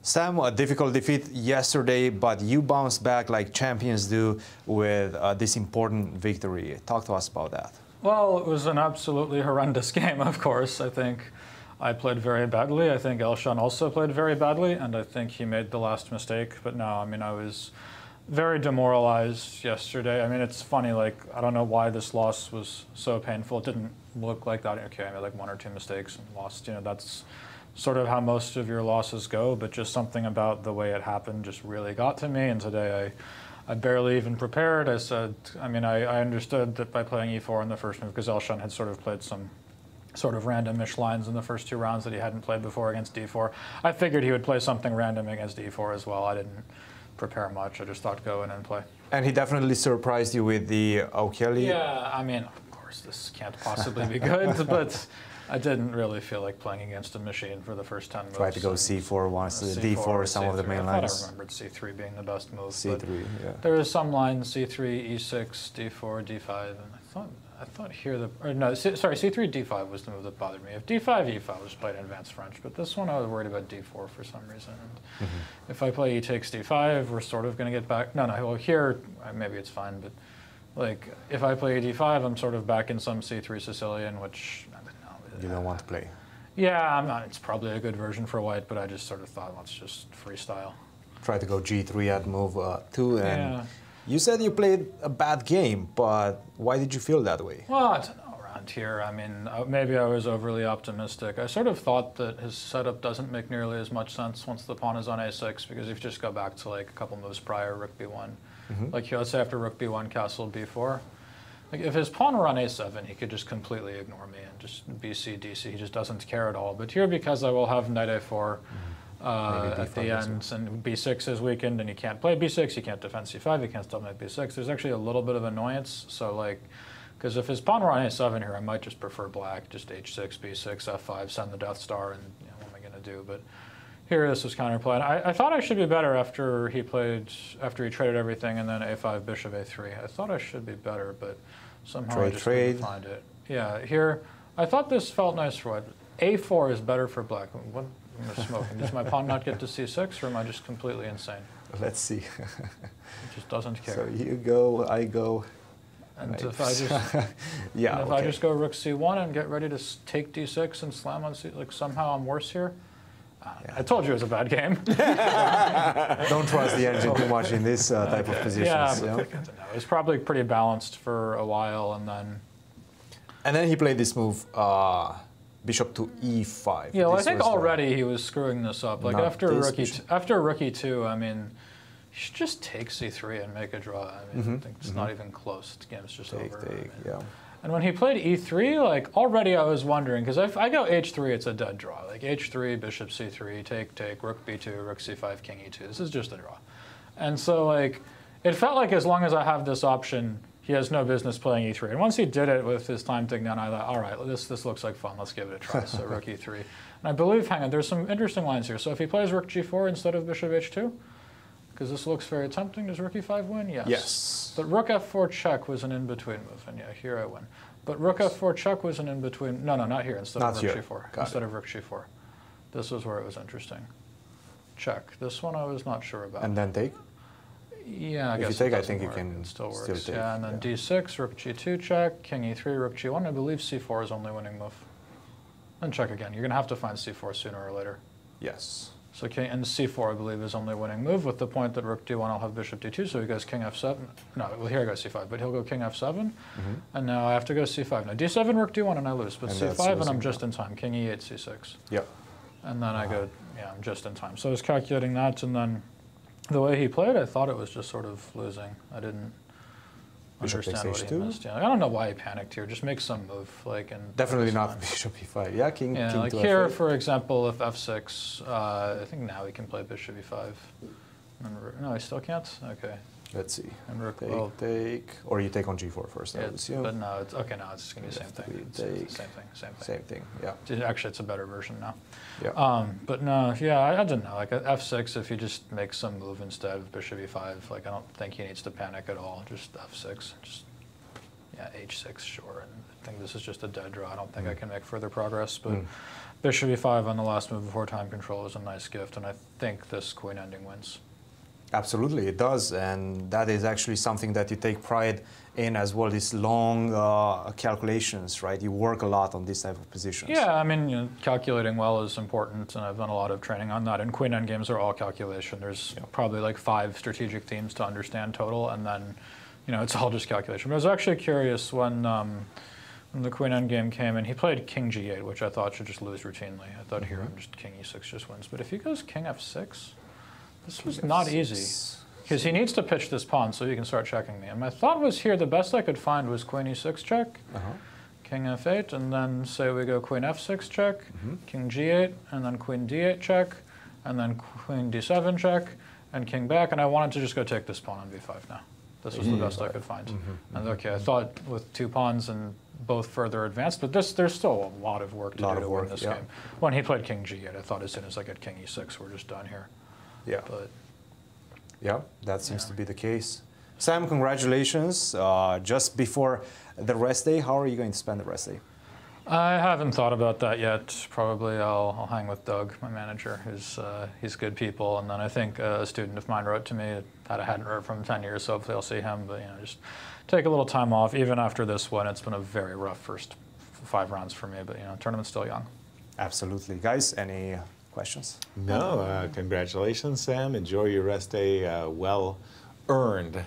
Sam, a difficult defeat yesterday, but you bounced back like champions do with this important victory. Talk to us about that. Well, it was an absolutely horrendous game, of course. I think I played very badly. I think Elshan also played very badly, and I think he made the last mistake. But no, I mean, I was very demoralized yesterday. I mean, it's funny, like, I don't know why this loss was so painful. It didn't look like that. Okay, I made like 1 or 2 mistakes and lost. You know, that's sort of how most of your losses go, but just something about the way it happened just really got to me. And today I barely even prepared. I said, I mean, I understood that by playing e4 in the first move, because Elshan had sort of played some sort of randomish lines in the first 2 rounds that he hadn't played before against d4. I figured he would play something random against d4 as well. I didn't prepare much. I just thought go in and play. And he definitely surprised you with the O'Kelly. Yeah, I mean, of course, this can't possibly be good, but I didn't really feel like playing against a machine for the first 10 moves. Tried to go c4 once, d4, some c3. of the main I lines. thought I remembered c3 being the best move. c3, yeah. There was some lines, c3, e6, d4, d5, and I thought here sorry, c3, d5 was the move that bothered me. If d5, e5 was played in advanced French, but this one I was worried about d4 for some reason. And if I play e takes d5, we're sort of going to get back. No, well, here maybe it's fine, but like if I play d5, I'm sort of back in some c3 Sicilian, which I don't know. You don't want to play. Yeah, I'm not. It's probably a good version for white, but I just sort of thought, let's just freestyle. Try to go g3 at move 2, and yeah. You said you played a bad game, but why did you feel that way? Well, I don't know, around here, I mean, maybe I was overly optimistic. I sort of thought that his setup doesn't make nearly as much sense once the pawn is on a6, because if you just go back to like a couple moves prior, rook b1, like here, let's say after rook b1, castle b4, like if his pawn were on a7, he could just completely ignore me and just bc, dc. He just doesn't care at all. But here, because I will have knight a4 at the end, and b6 is weakened, and he can't play b6, he can't defend c5, he can't stop knight b6. There's actually a little bit of annoyance. So like, because if his pawn were on a7 here, I might just prefer black, just h6, b6, f5, send the Death Star, and you know, what am I going to do? But here, this was counterplay. I thought I should be better after he traded everything, and then a5, bishop a3. I thought I should be better, but somehow I just didn't find it. Yeah, here, I thought this felt nice for white. a4 is better for black. What am I smoking? Does my pawn not get to c6, or am I just completely insane? Let's see. It just doesn't care. So you go, I go. And right. if I just yeah, if I just go rook c1 and get ready to take d6 and slam on c, like somehow I'm worse here. I told you it was a bad game. Don't trust the engine too much in this type of positions. Yeah, but like, I don't know. It was probably pretty balanced for a while, and then. And then he played this move, bishop to e5. Yeah, well, I think already he was screwing this up. Like after rook e2, I mean, you should just take c3 and make a draw. I mean, I think it's not even close. The game's just over. Yeah. And when he played e3, like already I was wondering, because if I go h3, it's a dead draw. Like h3, bishop c3, take, rook b2, rook c5, king e2. This is just a draw. And so like, it felt like as long as I have this option, he has no business playing e3. And once he did it with his time ticking down, I thought, all right, this looks like fun. Let's give it a try. So rook e3. And I believe, hang on, there's some interesting lines here. So if he plays rook g4 instead of bishop h2, because this looks very tempting. Does rook e5 win? Yes. Yes. But rook f4 check was an in-between move, and yeah, here I win. But rook f4 check was an in-between. No, not here. Instead of rook g4. Instead of rook g4. This was where it was interesting. Check. This one I was not sure about. And then take? Yeah, I guess if you take, I think you can still works. take. Yeah, and then d6, rook g2 check, king e3, rook g1. I believe c4 is only winning move. And check again. You're going to have to find c4 sooner or later. Yes. So king and c4, I believe, is only winning move, with the point that rook d1, I'll have bishop d2, so he goes king f7. No, well, here I go c5, but he'll go king f7, and now I have to go c5. Now d7, rook d1, and I lose, but and c5, and I'm just in time. King e8, c6. Yep. And then I go, yeah, I'm just in time. So I was calculating that, and then the way he played, I thought it was just sort of losing. I didn't understand what he missed. Yeah, I don't know why he panicked here. Just make some move, like, and definitely not bishop e5. Yeah, king. Yeah, king like to here, f8. for example, if f6, I think now he can play bishop e5. No, he still can't. Okay. Let's see. And rook take, or you take on g4 first. I would assume. But no, it's okay. Now it's going to be the same thing. Same thing. Yeah. Actually, it's a better version now. Yeah. But no, yeah, I don't know. Like f6, if you just make some move instead of bishop e5, like I don't think he needs to panic at all. Just f6, just yeah, h6, sure. And I think this is just a dead draw. I don't think I can make further progress. But bishop e5 on the last move before time control is a nice gift, and I think this queen ending wins. Absolutely, it does, and that is actually something that you take pride in as well, these long calculations, right? You work a lot on this type of positions. Yeah, I mean, calculating well is important, and I've done a lot of training on that, and queen endgames are all calculation. There's probably like 5 strategic themes to understand total, and then, it's all just calculation. But I was actually curious when the queen endgame came, and he played king g8, which I thought should just lose routinely. I thought here, just king e6 just wins. But if he goes king f6, this was not easy, because he needs to pitch this pawn so he can start checking me. And my thought was here, the best I could find was queen e6 check, king f8, and then say we go queen f6 check, king g8, and then queen d8 check, and then queen d7 check, and king back. And I wanted to just go take this pawn on b5 now. This was the best I could find. And okay, I thought with 2 pawns and both further advanced, but there's still a lot of work to do to win this game. When he played king g8, I thought as soon as I get king e6, we're just done here. Yeah. But yeah, that seems to be the case. Sam, congratulations. Just before the rest day, how are you going to spend the rest day? I haven't thought about that yet. Probably I'll hang with Doug, my manager. He's good people. And then I think a student of mine wrote to me that I hadn't heard from him in 10 years, so hopefully I'll see him. But just take a little time off. Even after this one, it's been a very rough first 5 rounds for me. But tournament's still young. Absolutely, guys. Any questions? No. Congratulations, Sam. Enjoy your rest day. Well earned.